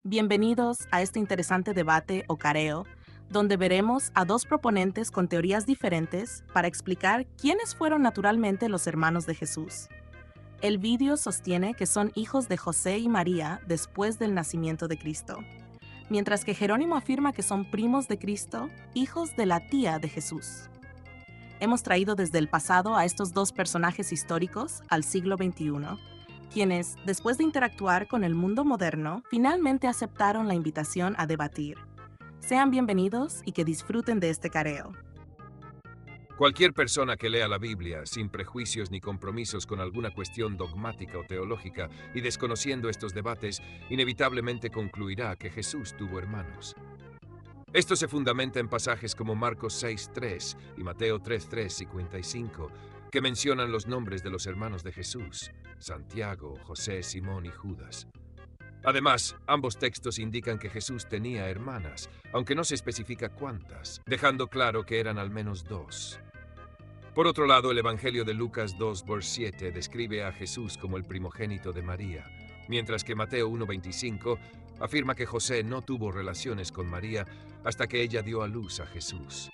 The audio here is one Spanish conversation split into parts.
Bienvenidos a este interesante debate o careo, donde veremos a dos proponentes con teorías diferentes para explicar quiénes fueron naturalmente los hermanos de Jesús. El vídeo sostiene que son hijos de José y María después del nacimiento de Cristo, mientras que Jerónimo afirma que son primos de Cristo, hijos de la tía de Jesús. Hemos traído desde el pasado a estos dos personajes históricos al siglo XXI, quienes, después de interactuar con el mundo moderno, finalmente aceptaron la invitación a debatir. Sean bienvenidos y que disfruten de este careo. Cualquier persona que lea la Biblia sin prejuicios ni compromisos con alguna cuestión dogmática o teológica y desconociendo estos debates, inevitablemente concluirá que Jesús tuvo hermanos. Esto se fundamenta en pasajes como Marcos 6:3 y Mateo 3:3 y 55, que mencionan los nombres de los hermanos de Jesús: Santiago, José, Simón y Judas. Además, ambos textos indican que Jesús tenía hermanas, aunque no se especifica cuántas, dejando claro que eran al menos dos. Por otro lado, el Evangelio de Lucas 2:7 describe a Jesús como el primogénito de María, mientras que Mateo 1:25 afirma que José no tuvo relaciones con María hasta que ella dio a luz a Jesús.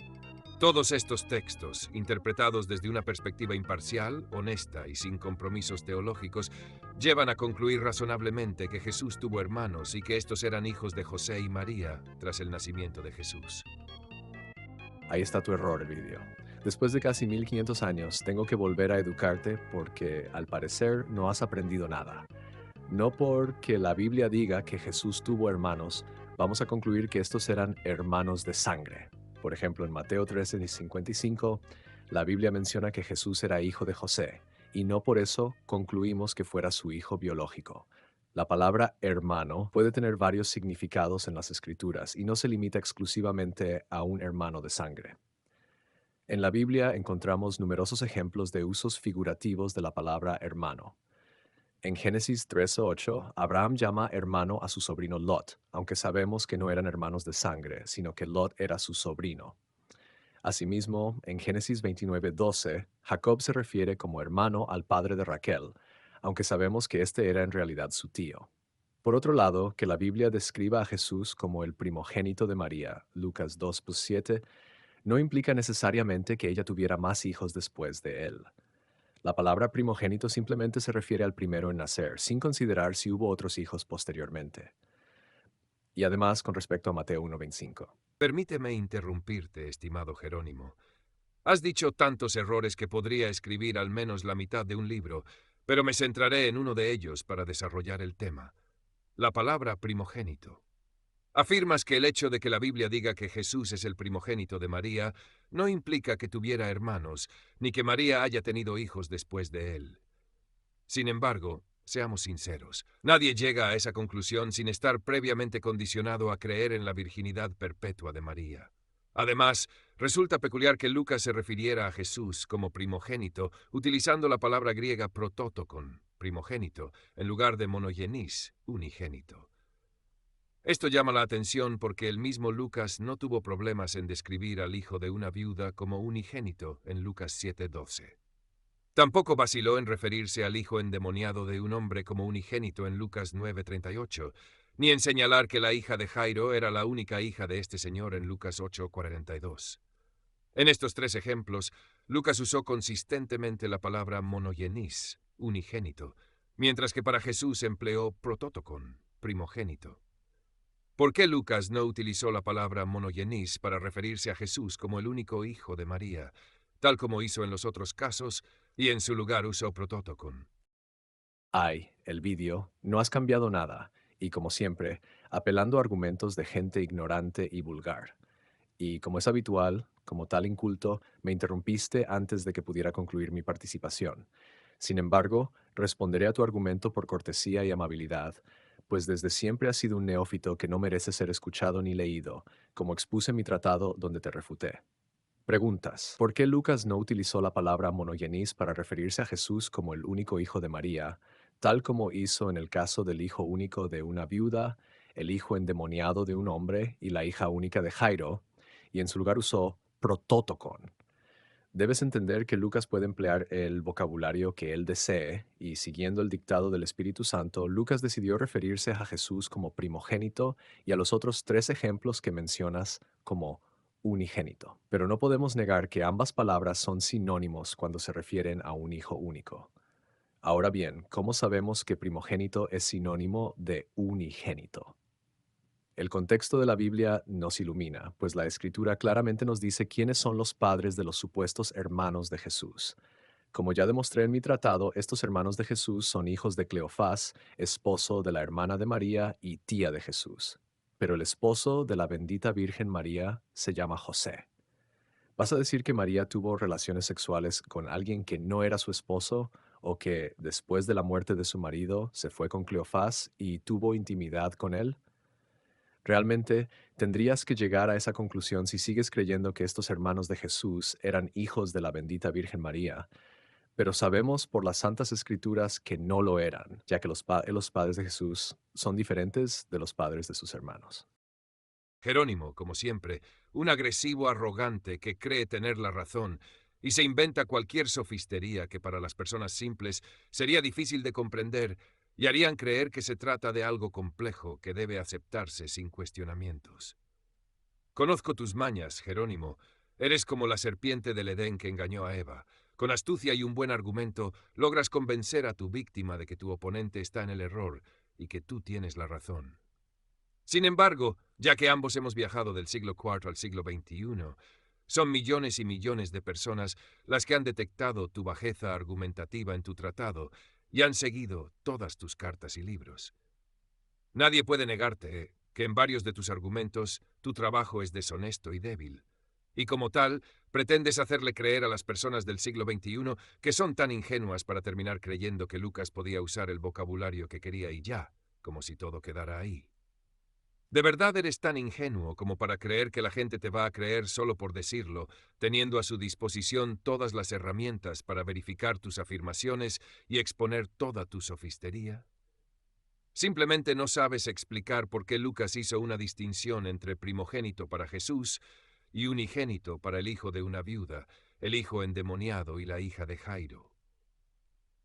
Todos estos textos, interpretados desde una perspectiva imparcial, honesta y sin compromisos teológicos, llevan a concluir razonablemente que Jesús tuvo hermanos y que estos eran hijos de José y María tras el nacimiento de Jesús. Ahí está tu error, el vídeo. Después de casi 1500 años, tengo que volver a educarte porque, al parecer, no has aprendido nada. No porque la Biblia diga que Jesús tuvo hermanos, vamos a concluir que estos eran hermanos de sangre. Por ejemplo, en Mateo 13:55, la Biblia menciona que Jesús era hijo de José, y no por eso concluimos que fuera su hijo biológico. La palabra hermano puede tener varios significados en las Escrituras y no se limita exclusivamente a un hermano de sangre. En la Biblia encontramos numerosos ejemplos de usos figurativos de la palabra hermano. En Génesis 13:8, Abraham llama hermano a su sobrino Lot, aunque sabemos que no eran hermanos de sangre, sino que Lot era su sobrino. Asimismo, en Génesis 29:12, Jacob se refiere como hermano al padre de Raquel, aunque sabemos que este era en realidad su tío. Por otro lado, que la Biblia describa a Jesús como el primogénito de María, Lucas 2:7, no implica necesariamente que ella tuviera más hijos después de él. La palabra primogénito simplemente se refiere al primero en nacer, sin considerar si hubo otros hijos posteriormente. Y además con respecto a Mateo 1:25. Permíteme interrumpirte, estimado Jerónimo. Has dicho tantos errores que podría escribir al menos la mitad de un libro, pero me centraré en uno de ellos para desarrollar el tema. La palabra primogénito. Afirmas que el hecho de que la Biblia diga que Jesús es el primogénito de María no implica que tuviera hermanos, ni que María haya tenido hijos después de él. Sin embargo, seamos sinceros, nadie llega a esa conclusión sin estar previamente condicionado a creer en la virginidad perpetua de María. Además, resulta peculiar que Lucas se refiriera a Jesús como primogénito utilizando la palabra griega protótokon, primogénito, en lugar de monogenes, unigénito. Esto llama la atención porque el mismo Lucas no tuvo problemas en describir al hijo de una viuda como unigénito en Lucas 7:12. Tampoco vaciló en referirse al hijo endemoniado de un hombre como unigénito en Lucas 9:38, ni en señalar que la hija de Jairo era la única hija de este señor en Lucas 8:42. En estos tres ejemplos, Lucas usó consistentemente la palabra monogenes, unigénito, mientras que para Jesús empleó protótokon, primogénito. ¿Por qué Lucas no utilizó la palabra monogenes para referirse a Jesús como el único hijo de María, tal como hizo en los otros casos, y en su lugar usó protótokon? Ay, el vídeo, no has cambiado nada, y como siempre, apelando a argumentos de gente ignorante y vulgar. Y como es habitual, como tal inculto, me interrumpiste antes de que pudiera concluir mi participación. Sin embargo, responderé a tu argumento por cortesía y amabilidad, pues desde siempre has sido un neófito que no merece ser escuchado ni leído, como expuse en mi tratado donde te refuté. Preguntas. ¿Por qué Lucas no utilizó la palabra monogenes para referirse a Jesús como el único hijo de María, tal como hizo en el caso del hijo único de una viuda, el hijo endemoniado de un hombre y la hija única de Jairo, y en su lugar usó protótokon? Debes entender que Lucas puede emplear el vocabulario que él desee, y siguiendo el dictado del Espíritu Santo, Lucas decidió referirse a Jesús como primogénito y a los otros tres ejemplos que mencionas como unigénito. Pero no podemos negar que ambas palabras son sinónimos cuando se refieren a un hijo único. Ahora bien, ¿cómo sabemos que primogénito es sinónimo de unigénito? El contexto de la Biblia nos ilumina, pues la Escritura claramente nos dice quiénes son los padres de los supuestos hermanos de Jesús. Como ya demostré en mi tratado, estos hermanos de Jesús son hijos de Cleofás, esposo de la hermana de María y tía de Jesús. Pero el esposo de la bendita Virgen María se llama José. ¿Vas a decir que María tuvo relaciones sexuales con alguien que no era su esposo, o que después de la muerte de su marido se fue con Cleofás y tuvo intimidad con él? Realmente tendrías que llegar a esa conclusión si sigues creyendo que estos hermanos de Jesús eran hijos de la bendita Virgen María, pero sabemos por las Santas Escrituras que no lo eran, ya que los padres de Jesús son diferentes de los padres de sus hermanos. Jerónimo, como siempre, un agresivo arrogante que cree tener la razón y se inventa cualquier sofistería que para las personas simples sería difícil de comprender y harían creer que se trata de algo complejo que debe aceptarse sin cuestionamientos. Conozco tus mañas, Jerónimo. Eres como la serpiente del Edén que engañó a Eva. Con astucia y un buen argumento logras convencer a tu víctima de que tu oponente está en el error y que tú tienes la razón. Sin embargo, ya que ambos hemos viajado del siglo IV al siglo XXI, son millones y millones de personas las que han detectado tu bajeza argumentativa en tu tratado y han seguido todas tus cartas y libros. Nadie puede negarte que en varios de tus argumentos tu trabajo es deshonesto y débil, y como tal, pretendes hacerle creer a las personas del siglo XXI que son tan ingenuas para terminar creyendo que Lucas podía usar el vocabulario que quería y ya, como si todo quedara ahí. ¿De verdad eres tan ingenuo como para creer que la gente te va a creer solo por decirlo, teniendo a su disposición todas las herramientas para verificar tus afirmaciones y exponer toda tu sofistería? Simplemente no sabes explicar por qué Lucas hizo una distinción entre primogénito para Jesús y unigénito para el hijo de una viuda, el hijo endemoniado y la hija de Jairo.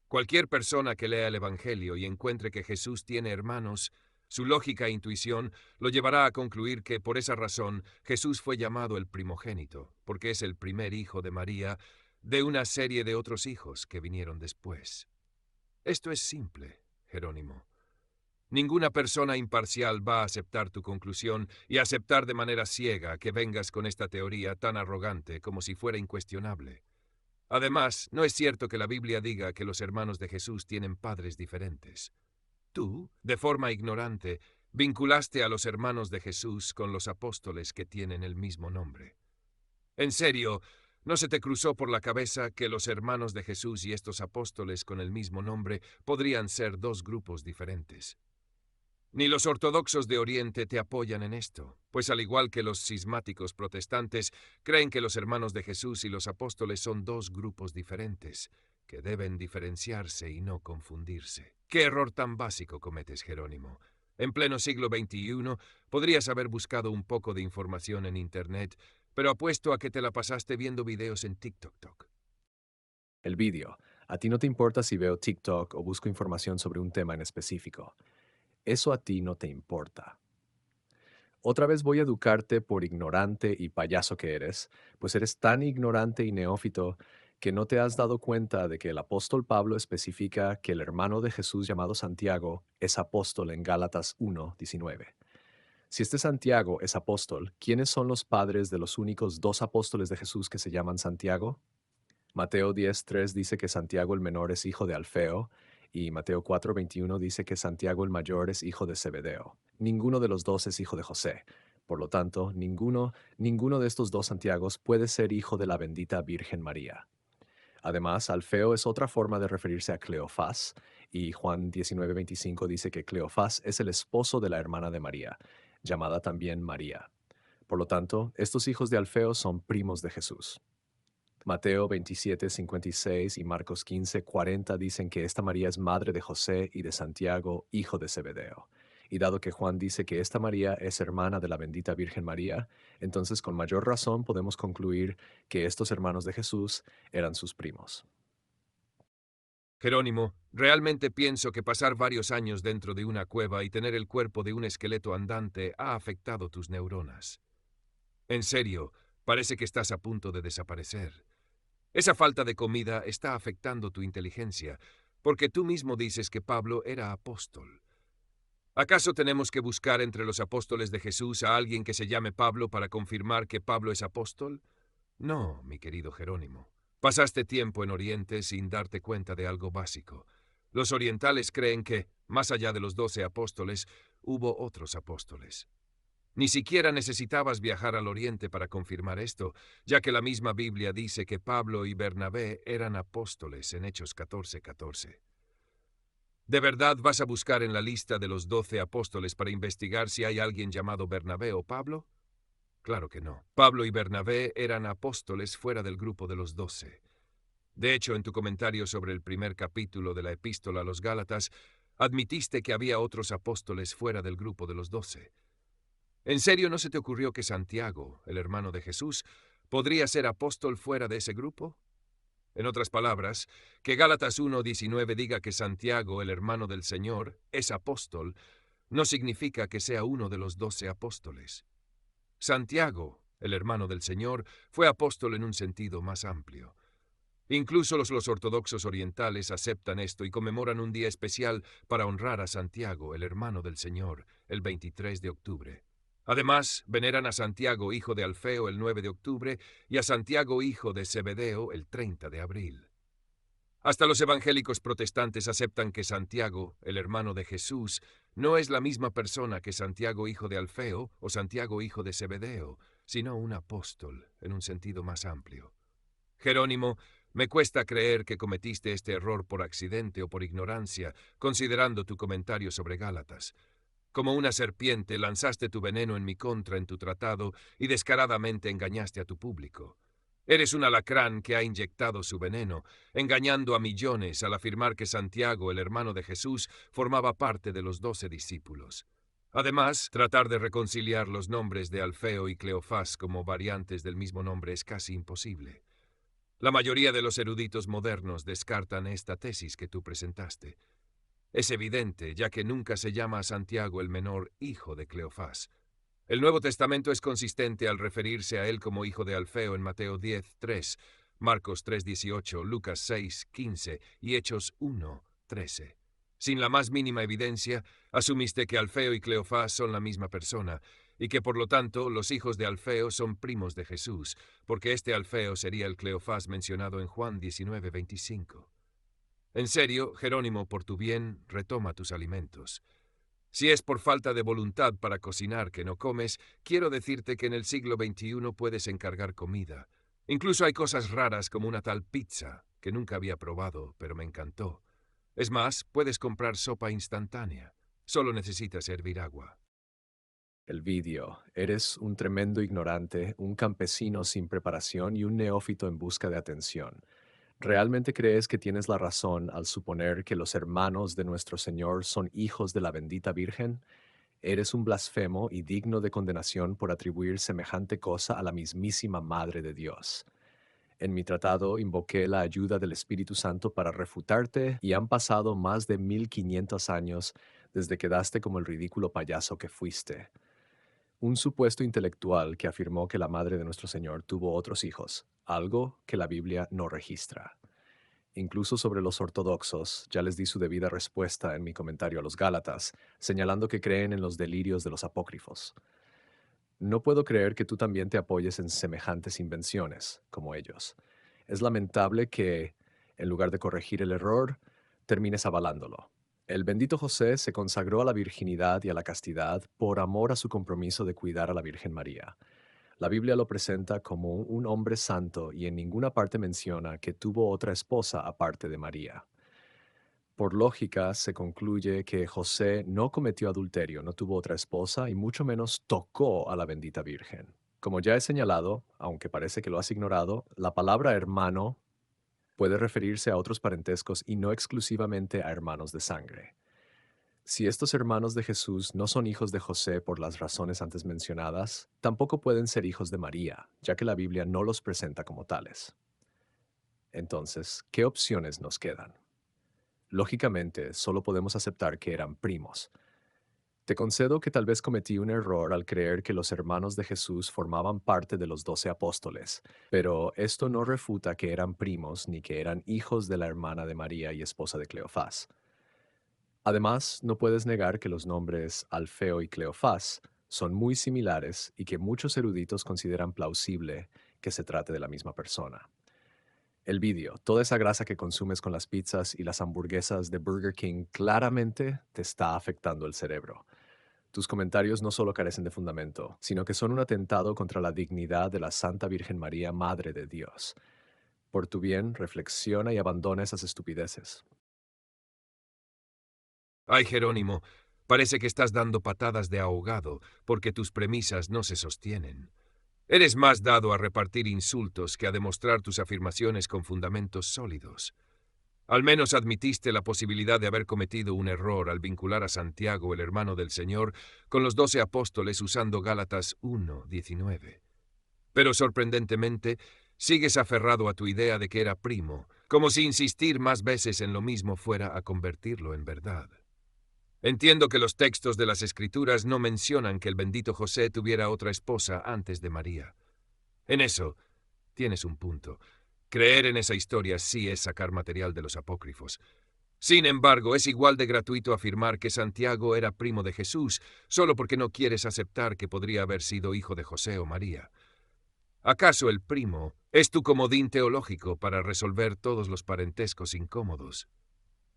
Cualquier persona que lea el Evangelio y encuentre que Jesús tiene hermanos, su lógica e intuición lo llevará a concluir que, por esa razón, Jesús fue llamado el primogénito, porque es el primer hijo de María, de una serie de otros hijos que vinieron después. Esto es simple, Jerónimo. Ninguna persona imparcial va a aceptar tu conclusión y aceptar de manera ciega que vengas con esta teoría tan arrogante como si fuera incuestionable. Además, no es cierto que la Biblia diga que los hermanos de Jesús tienen padres diferentes. Tú, de forma ignorante, vinculaste a los hermanos de Jesús con los apóstoles que tienen el mismo nombre. En serio, ¿no se te cruzó por la cabeza que los hermanos de Jesús y estos apóstoles con el mismo nombre podrían ser dos grupos diferentes? Ni los ortodoxos de Oriente te apoyan en esto, pues al igual que los cismáticos protestantes, creen que los hermanos de Jesús y los apóstoles son dos grupos diferentes, que deben diferenciarse y no confundirse. ¿Qué error tan básico cometes, Jerónimo? En pleno siglo XXI, podrías haber buscado un poco de información en Internet, pero apuesto a que te la pasaste viendo videos en TikTok. El vídeo. A ti no te importa si veo TikTok o busco información sobre un tema en específico. Eso a ti no te importa. Otra vez voy a educarte por ignorante y payaso que eres, pues eres tan ignorante y neófito que no te has dado cuenta de que el apóstol Pablo especifica que el hermano de Jesús llamado Santiago es apóstol en Gálatas 1:19. Si este Santiago es apóstol, ¿quiénes son los padres de los únicos dos apóstoles de Jesús que se llaman Santiago? Mateo 10:3 dice que Santiago el menor es hijo de Alfeo, y Mateo 4:21 dice que Santiago el mayor es hijo de Zebedeo. Ninguno de los dos es hijo de José. Por lo tanto, ninguno de estos dos Santiagos puede ser hijo de la bendita Virgen María. Además, Alfeo es otra forma de referirse a Cleofás, y Juan 19:25 dice que Cleofás es el esposo de la hermana de María, llamada también María. Por lo tanto, estos hijos de Alfeo son primos de Jesús. Mateo 27:56 y Marcos 15:40 dicen que esta María es madre de José y de Santiago, hijo de Zebedeo. Y dado que Juan dice que esta María es hermana de la bendita Virgen María, entonces con mayor razón podemos concluir que estos hermanos de Jesús eran sus primos. Jerónimo, realmente pienso que pasar varios años dentro de una cueva y tener el cuerpo de un esqueleto andante ha afectado tus neuronas. En serio, parece que estás a punto de desaparecer. Esa falta de comida está afectando tu inteligencia, porque tú mismo dices que Pablo era apóstol. ¿Acaso tenemos que buscar entre los apóstoles de Jesús a alguien que se llame Pablo para confirmar que Pablo es apóstol? No, mi querido Jerónimo. Pasaste tiempo en Oriente sin darte cuenta de algo básico. Los orientales creen que, más allá de los 12 apóstoles, hubo otros apóstoles. Ni siquiera necesitabas viajar al Oriente para confirmar esto, ya que la misma Biblia dice que Pablo y Bernabé eran apóstoles en Hechos 14:14. ¿De verdad vas a buscar en la lista de los 12 apóstoles para investigar si hay alguien llamado Bernabé o Pablo? Claro que no. Pablo y Bernabé eran apóstoles fuera del grupo de los 12. De hecho, en tu comentario sobre el primer capítulo de la Epístola a los Gálatas, admitiste que había otros apóstoles fuera del grupo de los 12. ¿En serio no se te ocurrió que Santiago, el hermano de Jesús, podría ser apóstol fuera de ese grupo? En otras palabras, que Gálatas 1:19 diga que Santiago, el hermano del Señor, es apóstol, no significa que sea uno de los 12 apóstoles. Santiago, el hermano del Señor, fue apóstol en un sentido más amplio. Incluso los ortodoxos orientales aceptan esto y conmemoran un día especial para honrar a Santiago, el hermano del Señor, el 23 de octubre. Además, veneran a Santiago, hijo de Alfeo, el 9 de octubre, y a Santiago, hijo de Zebedeo, el 30 de abril. Hasta los evangélicos protestantes aceptan que Santiago, el hermano de Jesús, no es la misma persona que Santiago, hijo de Alfeo, o Santiago, hijo de Zebedeo, sino un apóstol, en un sentido más amplio. Jerónimo, me cuesta creer que cometiste este error por accidente o por ignorancia, considerando tu comentario sobre Gálatas. Como una serpiente lanzaste tu veneno en mi contra en tu tratado y descaradamente engañaste a tu público. Eres un alacrán que ha inyectado su veneno, engañando a millones al afirmar que Santiago, el hermano de Jesús, formaba parte de los 12 discípulos. Además, tratar de reconciliar los nombres de Alfeo y Cleofás como variantes del mismo nombre es casi imposible. La mayoría de los eruditos modernos descartan esta tesis que tú presentaste. Es evidente, ya que nunca se llama a Santiago el menor hijo de Cleofás. El Nuevo Testamento es consistente al referirse a él como hijo de Alfeo en Mateo 10:3, Marcos 3:18, Lucas 6:15 y Hechos 1:13. Sin la más mínima evidencia, asumiste que Alfeo y Cleofás son la misma persona, y que por lo tanto los hijos de Alfeo son primos de Jesús, porque este Alfeo sería el Cleofás mencionado en Juan 19:25. En serio, Jerónimo, por tu bien, retoma tus alimentos. Si es por falta de voluntad para cocinar que no comes, quiero decirte que en el siglo XXI puedes encargar comida. Incluso hay cosas raras como una tal pizza, que nunca había probado, pero me encantó. Es más, puedes comprar sopa instantánea. Solo necesitas hervir agua. El vídeo. Eres un tremendo ignorante, un campesino sin preparación y un neófito en busca de atención. ¿Realmente crees que tienes la razón al suponer que los hermanos de nuestro Señor son hijos de la bendita Virgen? Eres un blasfemo y digno de condenación por atribuir semejante cosa a la mismísima Madre de Dios. En mi tratado invoqué la ayuda del Espíritu Santo para refutarte y han pasado más de 1500 años desde que daste como el ridículo payaso que fuiste. Un supuesto intelectual que afirmó que la madre de nuestro Señor tuvo otros hijos, algo que la Biblia no registra. Incluso sobre los ortodoxos, ya les di su debida respuesta en mi comentario a los Gálatas, señalando que creen en los delirios de los apócrifos. No puedo creer que tú también te apoyes en semejantes invenciones, como ellos. Es lamentable que, en lugar de corregir el error, termines avalándolo. El bendito José se consagró a la virginidad y a la castidad por amor a su compromiso de cuidar a la Virgen María. La Biblia lo presenta como un hombre santo y en ninguna parte menciona que tuvo otra esposa aparte de María. Por lógica, se concluye que José no cometió adulterio, no tuvo otra esposa y mucho menos tocó a la bendita Virgen. Como ya he señalado, aunque parece que lo has ignorado, la palabra hermano puede referirse a otros parentescos y no exclusivamente a hermanos de sangre. Si estos hermanos de Jesús no son hijos de José por las razones antes mencionadas, tampoco pueden ser hijos de María, ya que la Biblia no los presenta como tales. Entonces, ¿qué opciones nos quedan? Lógicamente, solo podemos aceptar que eran primos. Te concedo que tal vez cometí un error al creer que los hermanos de Jesús formaban parte de los 12 apóstoles, pero esto no refuta que eran primos ni que eran hijos de la hermana de María y esposa de Cleofás. Además, no puedes negar que los nombres Alfeo y Cleofás son muy similares y que muchos eruditos consideran plausible que se trate de la misma persona. El vídeo, toda esa grasa que consumes con las pizzas y las hamburguesas de Burger King claramente te está afectando el cerebro. Tus comentarios no solo carecen de fundamento, sino que son un atentado contra la dignidad de la Santa Virgen María, Madre de Dios. Por tu bien, reflexiona y abandona esas estupideces. Ay, Jerónimo, parece que estás dando patadas de ahogado porque tus premisas no se sostienen. Eres más dado a repartir insultos que a demostrar tus afirmaciones con fundamentos sólidos. Al menos admitiste la posibilidad de haber cometido un error al vincular a Santiago, el hermano del Señor, con los 12 apóstoles usando Gálatas 1:19. Pero sorprendentemente, sigues aferrado a tu idea de que era primo, como si insistir más veces en lo mismo fuera a convertirlo en verdad. Entiendo que los textos de las Escrituras no mencionan que el bendito José tuviera otra esposa antes de María. En eso, tienes un punto. Creer en esa historia sí es sacar material de los apócrifos. Sin embargo, es igual de gratuito afirmar que Santiago era primo de Jesús, solo porque no quieres aceptar que podría haber sido hijo de José o María. ¿Acaso el primo es tu comodín teológico para resolver todos los parentescos incómodos?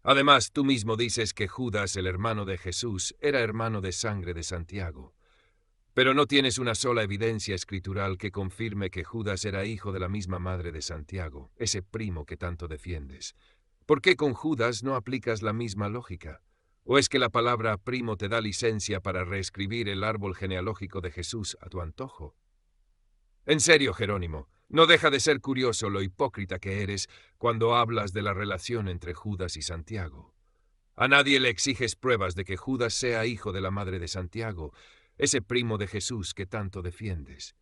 Además, tú mismo dices que Judas, el hermano de Jesús, era hermano de sangre de Santiago. Pero no tienes una sola evidencia escritural que confirme que Judas era hijo de la misma madre de Santiago, ese primo que tanto defiendes. ¿Por qué con Judas no aplicas la misma lógica? ¿O es que la palabra primo te da licencia para reescribir el árbol genealógico de Jesús a tu antojo? En serio, Jerónimo, no deja de ser curioso lo hipócrita que eres cuando hablas de la relación entre Judas y Santiago. A nadie le exiges pruebas de que Judas sea hijo de la madre de Santiago, ese primo de Jesús que tanto defiendes.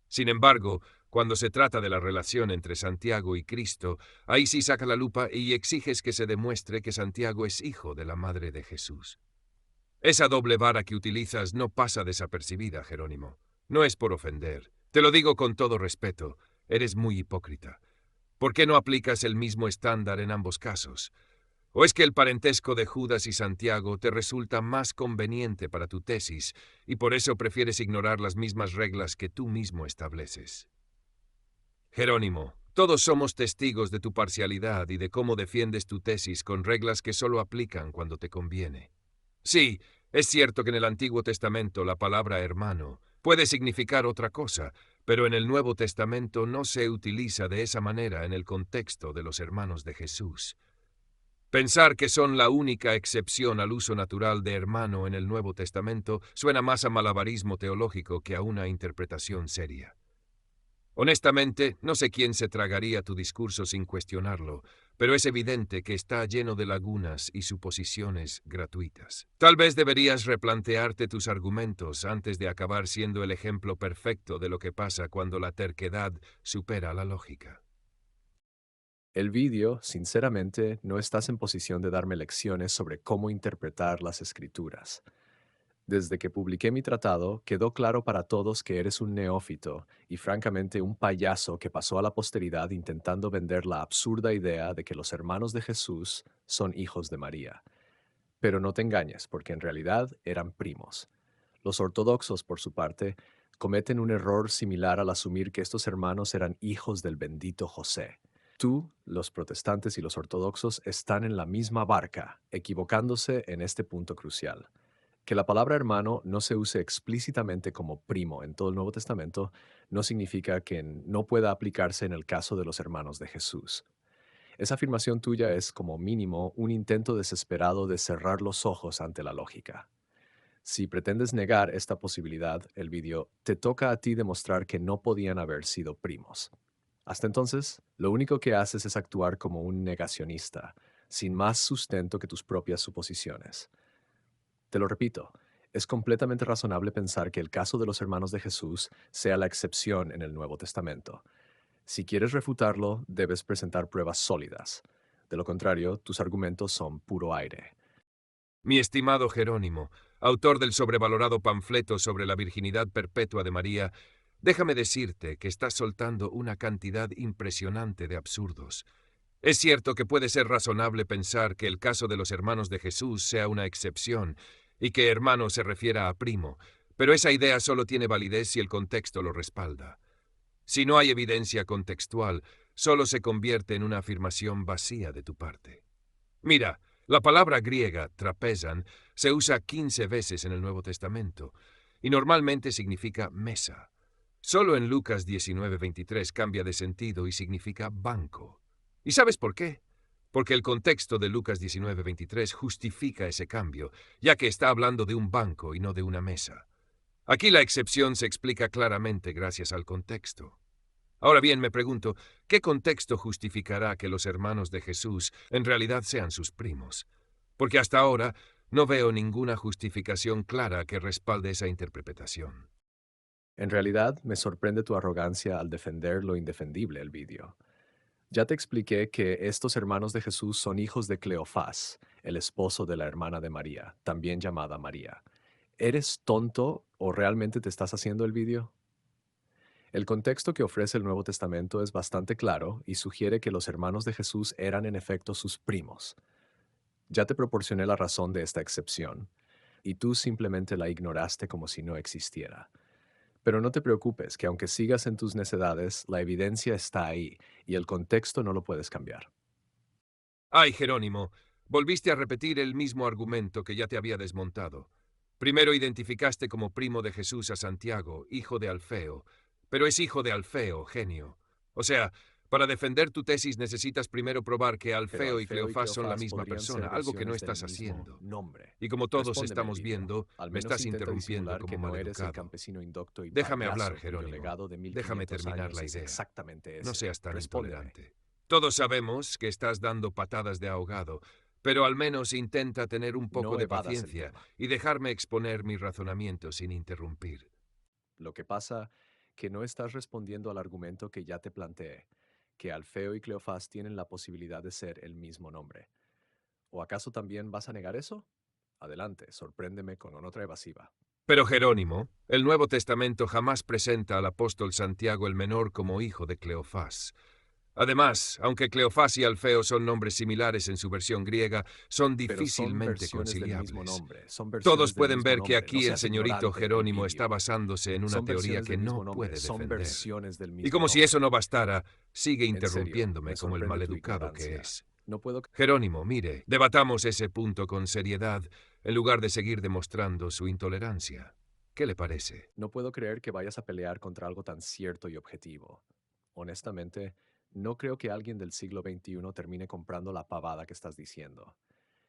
Sin embargo, cuando se trata de la relación entre Santiago y Cristo, ahí sí saca la lupa y exiges que se demuestre que Santiago es hijo de la madre de Jesús. Esa doble vara que utilizas no pasa desapercibida, Jerónimo. No es por ofender. Te lo digo con todo respeto. Eres muy hipócrita. ¿Por qué no aplicas el mismo estándar en ambos casos? ¿O es que el parentesco de Judas y Santiago te resulta más conveniente para tu tesis y por eso prefieres ignorar las mismas reglas que tú mismo estableces? Jerónimo, todos somos testigos de tu parcialidad y de cómo defiendes tu tesis con reglas que solo aplican cuando te conviene. Sí, es cierto que en el Antiguo Testamento la palabra hermano puede significar otra cosa, pero en el Nuevo Testamento no se utiliza de esa manera en el contexto de los hermanos de Jesús. Pensar que son la única excepción al uso natural de hermano en el Nuevo Testamento suena más a malabarismo teológico que a una interpretación seria. Honestamente, no sé quién se tragaría tu discurso sin cuestionarlo, pero es evidente que está lleno de lagunas y suposiciones gratuitas. Tal vez deberías replantearte tus argumentos antes de acabar siendo el ejemplo perfecto de lo que pasa cuando la terquedad supera la lógica. El vídeo, sinceramente, no estás en posición de darme lecciones sobre cómo interpretar las escrituras. Desde que publiqué mi tratado, quedó claro para todos que eres un neófito y francamente un payaso que pasó a la posteridad intentando vender la absurda idea de que los hermanos de Jesús son hijos de María. Pero no te engañes, porque en realidad eran primos. Los ortodoxos, por su parte, cometen un error similar al asumir que estos hermanos eran hijos del bendito José. Tú, los protestantes y los ortodoxos están en la misma barca, equivocándose en este punto crucial. Que la palabra hermano no se use explícitamente como primo en todo el Nuevo Testamento no significa que no pueda aplicarse en el caso de los hermanos de Jesús. Esa afirmación tuya es, como mínimo, un intento desesperado de cerrar los ojos ante la lógica. Si pretendes negar esta posibilidad, el vídeo, te toca a ti demostrar que no podían haber sido primos. Hasta entonces, lo único que haces es actuar como un negacionista, sin más sustento que tus propias suposiciones. Te lo repito, es completamente razonable pensar que el caso de los hermanos de Jesús sea la excepción en el Nuevo Testamento. Si quieres refutarlo, debes presentar pruebas sólidas. De lo contrario, tus argumentos son puro aire. Mi estimado Jerónimo, autor del sobrevalorado panfleto sobre la virginidad perpetua de María, déjame decirte que estás soltando una cantidad impresionante de absurdos. Es cierto que puede ser razonable pensar que el caso de los hermanos de Jesús sea una excepción y que hermano se refiera a primo, pero esa idea solo tiene validez si el contexto lo respalda. Si no hay evidencia contextual, solo se convierte en una afirmación vacía de tu parte. Mira, la palabra griega, trapesan, se usa 15 veces en el Nuevo Testamento y normalmente significa mesa. Solo en Lucas 19:23 cambia de sentido y significa banco. ¿Y sabes por qué? Porque el contexto de Lucas 19:23 justifica ese cambio, ya que está hablando de un banco y no de una mesa. Aquí la excepción se explica claramente gracias al contexto. Ahora bien, me pregunto, ¿qué contexto justificará que los hermanos de Jesús en realidad sean sus primos? Porque hasta ahora no veo ninguna justificación clara que respalde esa interpretación. En realidad, me sorprende tu arrogancia al defender lo indefendible, el vídeo. Ya te expliqué que estos hermanos de Jesús son hijos de Cleofás, el esposo de la hermana de María, también llamada María. ¿Eres tonto o realmente te estás haciendo el vídeo? El contexto que ofrece el Nuevo Testamento es bastante claro y sugiere que los hermanos de Jesús eran en efecto sus primos. Ya te proporcioné la razón de esta excepción, y tú simplemente la ignoraste como si no existiera. Pero no te preocupes, que aunque sigas en tus necedades, la evidencia está ahí, y el contexto no lo puedes cambiar. Ay, Jerónimo, volviste a repetir el mismo argumento que ya te había desmontado. Primero identificaste como primo de Jesús a Santiago, hijo de Alfeo, pero es hijo de Alfeo, genio. O sea, para defender tu tesis necesitas primero probar que Pero Alfeo y Alfeo y Cleofás son la Cleofás misma podrían persona, ser algo que no versiones del estás mismo haciendo. nombre. Y como todos Respóndeme, estamos Elvidio. viendo, Al me menos estás intenta interrumpiendo disimular como que no eres el maleducado. campesino indocto y Déjame hablar, payaso cuyo Jerónimo. legado de Déjame 1500 terminar años la es idea. exactamente No ese. seas tan Respóndeme. intolerante. Todos sabemos que estás dando patadas de ahogado, pero al menos intenta tener un poco No de evadas el paciencia tema. y dejarme exponer mi razonamiento sin interrumpir. Lo que pasa que no estás respondiendo al argumento que ya te planteé, que Alfeo y Cleofás tienen la posibilidad de ser el mismo nombre. ¿O acaso también vas a negar eso? Adelante, sorpréndeme con una otra evasiva. Pero Jerónimo, el Nuevo Testamento jamás presenta al apóstol Santiago el Menor como hijo de Cleofás. Además, aunque Cleofás y Alfeo son nombres similares en su versión griega, son Pero son difícilmente versiones del mismo conciliables. nombre, son Todos versiones del pueden mismo ver que nombre. No aquí el seas señorito ignorante, el Jerónimo está vídeo. basándose en una Son teoría versiones que del no mismo nombre, puede son defender. versiones del Y mismo como si eso nombre. no bastara, sigue En serio, interrumpiéndome me como el sorprende tu maleducado que ignorancia. es. No puedo, Jerónimo, mire, debatamos ese punto con seriedad en lugar de seguir demostrando su intolerancia. ¿Qué le parece? no puedo creer que vayas a pelear contra algo tan cierto y objetivo. Honestamente, no creo que alguien del siglo XXI termine comprando la pavada que estás diciendo.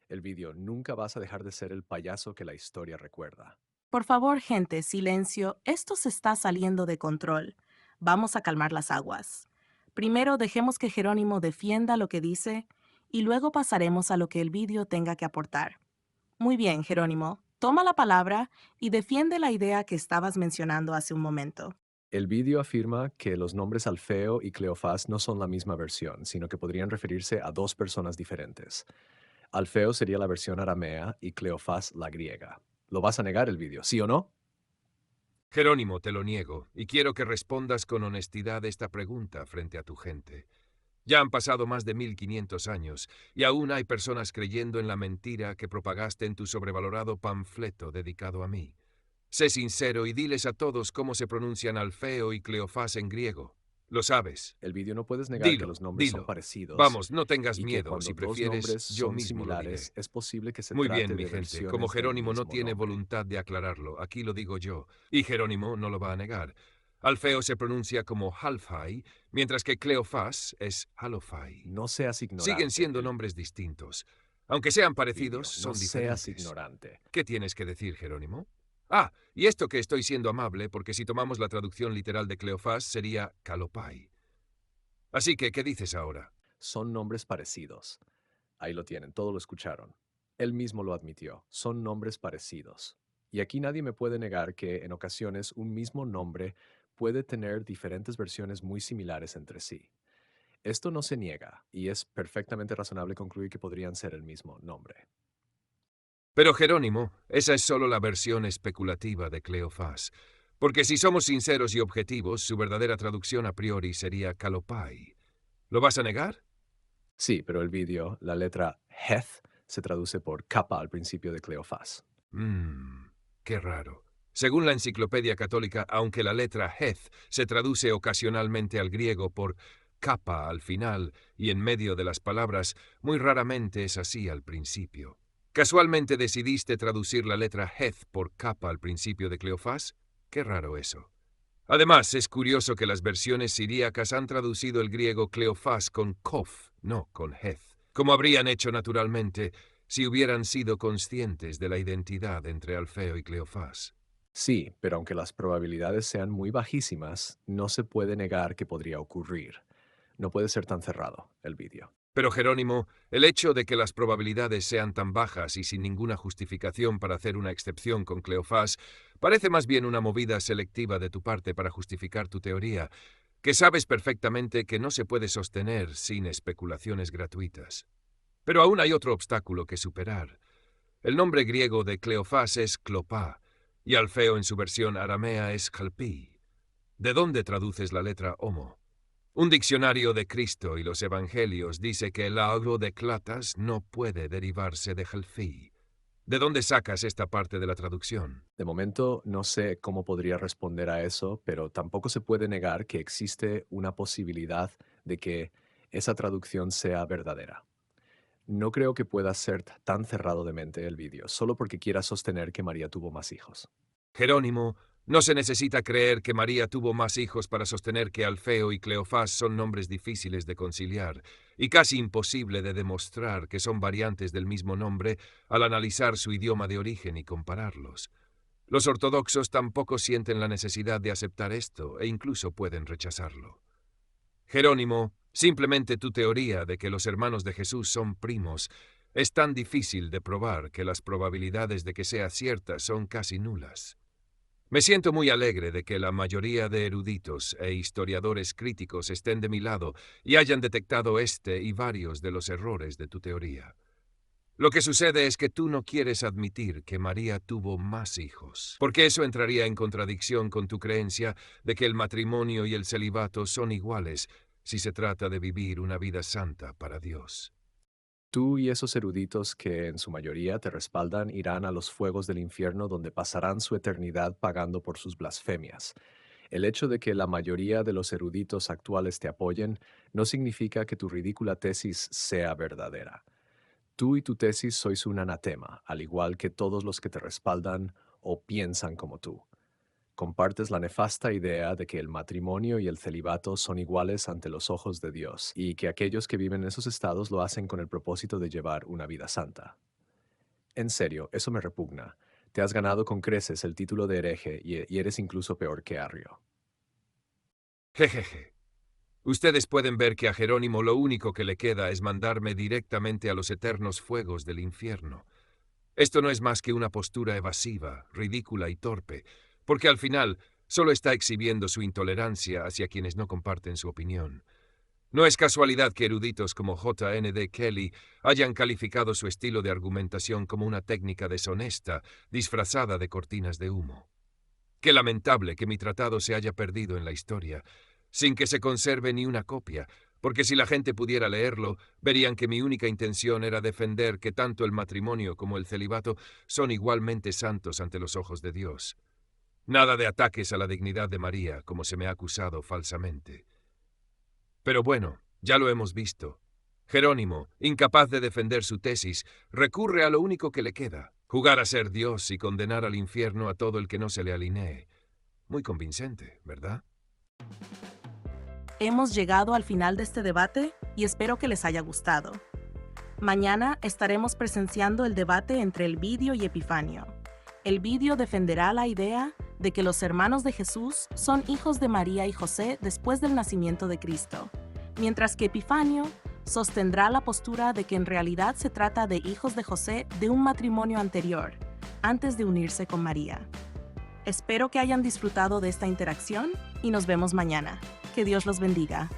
El vídeo, nunca vas a dejar de ser el payaso que la historia recuerda. Por favor, gente, silencio. Esto se está saliendo de control. Vamos a calmar las aguas. Primero dejemos que Jerónimo defienda lo que dice y luego pasaremos a lo que el vídeo tenga que aportar. Muy bien, Jerónimo. Toma la palabra y defiende la idea que estabas mencionando hace un momento. El vídeo afirma que los nombres Alfeo y Cleofás no son la misma versión, sino que podrían referirse a dos personas diferentes. Alfeo sería la versión aramea y Cleofás la griega. ¿Lo vas a negar el vídeo, sí o no? Jerónimo, te lo niego, y quiero que respondas con honestidad esta pregunta frente a tu gente. Ya han pasado más de 1500 años, y aún hay personas creyendo en la mentira que propagaste en tu sobrevalorado panfleto dedicado a mí. Sé sincero y diles a todos cómo se pronuncian Alfeo y Cleofás en griego. Lo sabes. El vídeo no puedes negar que Dilo, los nombres son dilo. parecidos Vamos, no tengas y que miedo. cuando Si dos prefieres, nombres yo son mismo lo similares, diré. es posible que se Muy bien, trate mi de gente. Como versiones del Jerónimo no mismo tiene nombre. voluntad de aclararlo, aquí lo digo yo. Y Jerónimo no lo va a negar. Alfeo se pronuncia como Halfai, mientras que Cleofás es Halofai. No seas Siguen ignorante, siendo el nombres distintos. Aunque sean parecidos, vídeo. No son seas diferentes. ignorante. ¿Qué tienes que decir, Jerónimo? Ah, y esto que estoy siendo amable, porque si tomamos la traducción literal de Cleofás sería Calopai. Así que, ¿qué dices ahora? Son nombres parecidos. Ahí lo tienen, todo lo escucharon. Él mismo lo admitió, son nombres parecidos. Y aquí nadie me puede negar que en ocasiones un mismo nombre puede tener diferentes versiones muy similares entre sí. Esto no se niega, y es perfectamente razonable concluir que podrían ser el mismo nombre. Pero Jerónimo, esa es solo la versión especulativa de Cleofás, porque si somos sinceros y objetivos, su verdadera traducción a priori sería Calopai. ¿Lo vas a negar? Sí, pero el vídeo, la letra Heth, se traduce por capa al principio de Cleofás. Mmm, qué raro. Según la Enciclopedia Católica, aunque la letra Heth se traduce ocasionalmente al griego por capa al final y en medio de las palabras, muy raramente es así al principio. ¿Casualmente decidiste traducir la letra Heth por capa al principio de Cleofás? Qué raro eso. Además, es curioso que las versiones siríacas han traducido el griego Cleofás con Kof, no con Heth, como habrían hecho naturalmente si hubieran sido conscientes de la identidad entre Alfeo y Cleofás. Sí, pero aunque las probabilidades sean muy bajísimas, no se puede negar que podría ocurrir. No puede ser tan cerrado el vídeo. Pero Jerónimo, el hecho de que las probabilidades sean tan bajas y sin ninguna justificación para hacer una excepción con Cleofás, parece más bien una movida selectiva de tu parte para justificar tu teoría, que sabes perfectamente que no se puede sostener sin especulaciones gratuitas. Pero aún hay otro obstáculo que superar. El nombre griego de Cleofás es Clopá, y Alfeo en su versión aramea es Calpí. ¿De dónde traduces la letra homo? Un diccionario de Cristo y los Evangelios dice que el agro de clatas no puede derivarse de Jalfí. ¿De dónde sacas esta parte de la traducción? De momento no sé cómo podría responder a eso, pero tampoco se puede negar que existe una posibilidad de que esa traducción sea verdadera. No creo que pueda ser tan cerrado de mente el vídeo, solo porque quiera sostener que María tuvo más hijos. Jerónimo, no se necesita creer que María tuvo más hijos para sostener que Alfeo y Cleofás son nombres difíciles de conciliar y casi imposible de demostrar que son variantes del mismo nombre al analizar su idioma de origen y compararlos. Los ortodoxos tampoco sienten la necesidad de aceptar esto e incluso pueden rechazarlo. Jerónimo, simplemente tu teoría de que los hermanos de Jesús son primos es tan difícil de probar que las probabilidades de que sea cierta son casi nulas. Me siento muy alegre de que la mayoría de eruditos e historiadores críticos estén de mi lado y hayan detectado este y varios de los errores de tu teoría. Lo que sucede es que tú no quieres admitir que María tuvo más hijos, porque eso entraría en contradicción con tu creencia de que el matrimonio y el celibato son iguales si se trata de vivir una vida santa para Dios. Tú y esos eruditos que en su mayoría te respaldan irán a los fuegos del infierno donde pasarán su eternidad pagando por sus blasfemias. El hecho de que la mayoría de los eruditos actuales te apoyen no significa que tu ridícula tesis sea verdadera. Tú y tu tesis sois un anatema, al igual que todos los que te respaldan o piensan como tú. Compartes la nefasta idea de que el matrimonio y el celibato son iguales ante los ojos de Dios y que aquellos que viven en esos estados lo hacen con el propósito de llevar una vida santa. En serio, eso me repugna. Te has ganado con creces el título de hereje y eres incluso peor que Arrio. Jejeje. Ustedes pueden ver que a Jerónimo lo único que le queda es mandarme directamente a los eternos fuegos del infierno. Esto no es más que una postura evasiva, ridícula y torpe, porque al final solo está exhibiendo su intolerancia hacia quienes no comparten su opinión. No es casualidad que eruditos como J. N. D. Kelly hayan calificado su estilo de argumentación como una técnica deshonesta, disfrazada de cortinas de humo. Qué lamentable que mi tratado se haya perdido en la historia, sin que se conserve ni una copia, porque si la gente pudiera leerlo, verían que mi única intención era defender que tanto el matrimonio como el celibato son igualmente santos ante los ojos de Dios. Nada de ataques a la dignidad de María, como se me ha acusado falsamente. Pero bueno, ya lo hemos visto. Jerónimo, incapaz de defender su tesis, recurre a lo único que le queda, jugar a ser Dios y condenar al infierno a todo el que no se le alinee. Muy convincente, ¿verdad? Hemos llegado al final de este debate y espero que les haya gustado. Mañana estaremos presenciando el debate entre Elvidio y Epifanio. Elvidio defenderá la idea de que los hermanos de Jesús son hijos de María y José después del nacimiento de Cristo, mientras que Epifanio sostendrá la postura de que en realidad se trata de hijos de José de un matrimonio anterior, antes de unirse con María. Espero que hayan disfrutado de esta interacción y nos vemos mañana. Que Dios los bendiga.